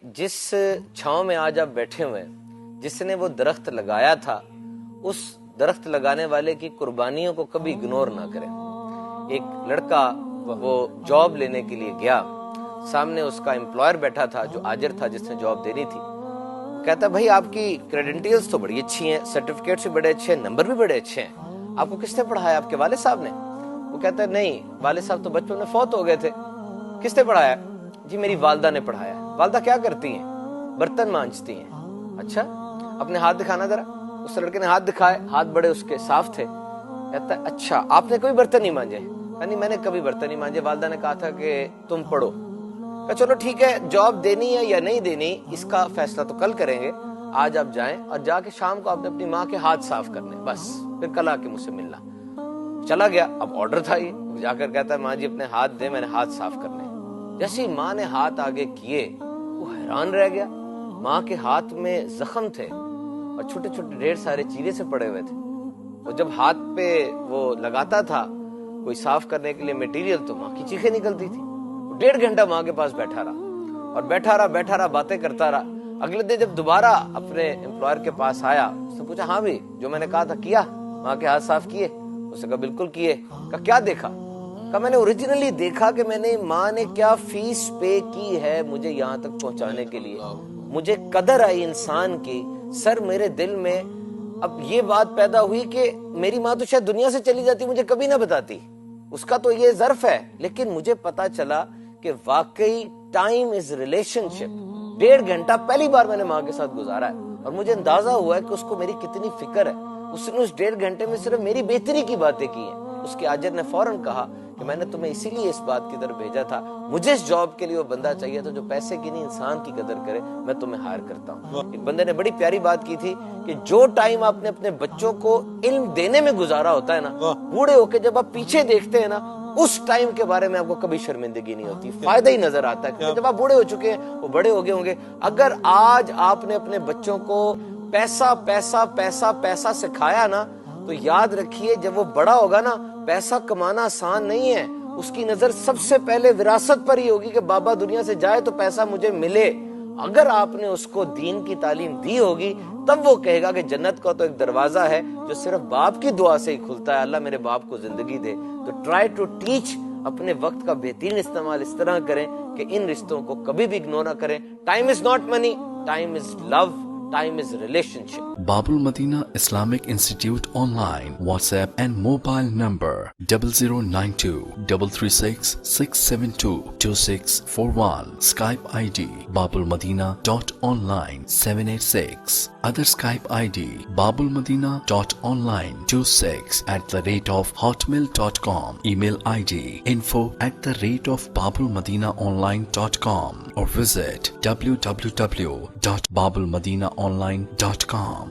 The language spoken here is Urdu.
جس چھاؤں میں آج آپ بیٹھے ہوئے ہیں، جس نے وہ درخت لگایا تھا، اس درخت لگانے والے کی قربانیوں کو کبھی اگنور نہ کریں۔ ایک لڑکا وہ جاب لینے کے لیے گیا، سامنے اس کا امپلائر بیٹھا تھا جو آجر تھا جس نے جاب دینی تھی۔ کہتا بھائی آپ کی کریڈنٹیلز تو بڑی اچھی ہیں، سرٹیفکیٹس بھی بڑے اچھے ہیں، نمبر بھی بڑے اچھے ہیں، آپ کو کس نے پڑھایا؟ آپ کے والد صاحب نے؟ وہ کہتا ہے نہیں، والد صاحب تو بچپن میں فوت ہو گئے تھے۔ کس نے پڑھایا؟ جی میری والدہ نے پڑھایا۔ والدہ کیا کرتی ہیں؟ برتن مانجتی ہیں۔ اچھا، اپنے ہاتھ دکھانا ذرا۔ اس لڑکے نے ہاتھ دکھائے، ہاتھ بڑے اس کے صاف تھے۔ کہتا ہے اچھا آپ نے کبھی برتن نہیں مانجے؟ نہیں میں نے کبھی برتن نہیں مانجے، والدہ نے کہا تھا کہ تم پڑھو۔ کہ چلو ٹھیک ہے، جاب دینی ہے یا نہیں دینی اس کا فیصلہ تو کل کریں گے، آج آپ جائیں اور جا کے شام کو آپ نے اپنی ماں کے ہاتھ صاف کرنے، بس پھر کل آ کے مجھ سے ملنا۔ چلا گیا، اب آرڈر تھا یہ، جا کر کہتا ہے ماں جی اپنے ہاتھ دیں، میں نے ہاتھ صاف کرنے۔ جیسے ہی ماں نے ہاتھ آگے کیے وہ حیران رہ گیا، ماں کے ہاتھ میں زخم تھے اور چھوٹے چھوٹے ڈھیر سارے چیرے سے پڑے ہوئے تھے۔ وہ جب ہاتھ پہ وہ لگاتا تھا کوئی صاف کرنے کے لیے میٹیریل تو ماں کی چیخیں نکلتی تھی۔ 1.5 گھنٹہ ماں کے پاس بیٹھا رہا اور بیٹھا رہا باتیں کرتا رہا۔ اگلے دن جب دوبارہ اپنے امپلائر کے پاس آیا، اس نے پوچھا ہاں بھی جو میں نے کہا تھا کیا؟ ماں کے ہاتھ صاف کیے؟ اس نے کہا بالکل کیے۔ کہا کیا دیکھا؟ کہا میں نے اوریجنلی دیکھا کہ میں نے ماں نے کیا فیس پے کی ہے مجھے یہاں تک پہنچانے کے لیے، مجھے قدر آئی انسان کی۔ سر میرے دل میں اب یہ بات پیدا ہوئی کہ میری ماں تو شاید دنیا سے چلی جاتی، مجھے کبھی نہ بتاتی، اس کا تو یہ ظرف ہے، لیکن مجھے پتا چلا کہ واقعی ٹائم از ریلیشن شپ۔ 1.5 گھنٹہ پہلی بار میں نے ماں کے ساتھ گزارا ہے اور مجھے اندازہ ہوا ہے کہ اس کو میری کتنی فکر ہے۔ اس نے اس 1.5 گھنٹے میں صرف میری بہتری کی باتیں کی ہیں۔ اس کے آجر نے فوراً کہا کہ میں نے تمہیں اسی لیے اس بات کی طرف بھیجا تھا، مجھے اس جاب کے لیے وہ بندہ چاہیے تھا جو پیسے کی نہیں انسان کی قدر کرے، میں تمہیں ہائر کرتا ہوں۔ ایک بندے نے بڑی پیاری بات کی تھی کہ جو ٹائم آپ نے اپنے بچوں کو علم دینے میں گزارا ہوتا ہے نا، بوڑھے ہو کے جب آپ پیچھے دیکھتے ہیں نا، اس ٹائم کے بارے میں آپ کو کبھی شرمندگی نہیں ہوتی، فائدہ ہی نظر آتا ہے، کیونکہ جب آپ بوڑھے ہو چکے ہیں، وہ بڑے ہو گئے ہوں گے۔ اگر آج آپ نے اپنے بچوں کو پیسہ پیسہ پیسہ پیسہ سکھایا نا، تو یاد رکھیے جب وہ بڑا ہوگا نا، پیسہ کمانا آسان نہیں ہے، اس کی نظر سب سے پہلے وراثت پر ہی ہوگی کہ بابا دنیا سے جائے تو پیسہ مجھے ملے۔ اگر آپ نے اس کو دین کی تعلیم دی ہوگی تب وہ کہے گا کہ جنت کا تو ایک دروازہ ہے جو صرف باپ کی دعا سے ہی کھلتا ہے، اللہ میرے باپ کو زندگی دے۔ تو ٹرائی ٹو ٹیچ، اپنے وقت کا بہترین استعمال اس طرح کریں کہ ان رشتوں کو کبھی بھی اگنور نہ کریں۔ Time is not money, time is love, time is relationship. Bab al Madina Islamic Institute online, WhatsApp and mobile number 0092 336 672 2641, Skype ID babulmadina.online 786, other Skype ID babulmadina.online26@hotmail.com, email ID info@babulmadinaonline.com, or visit www.babulmadinaonline.com.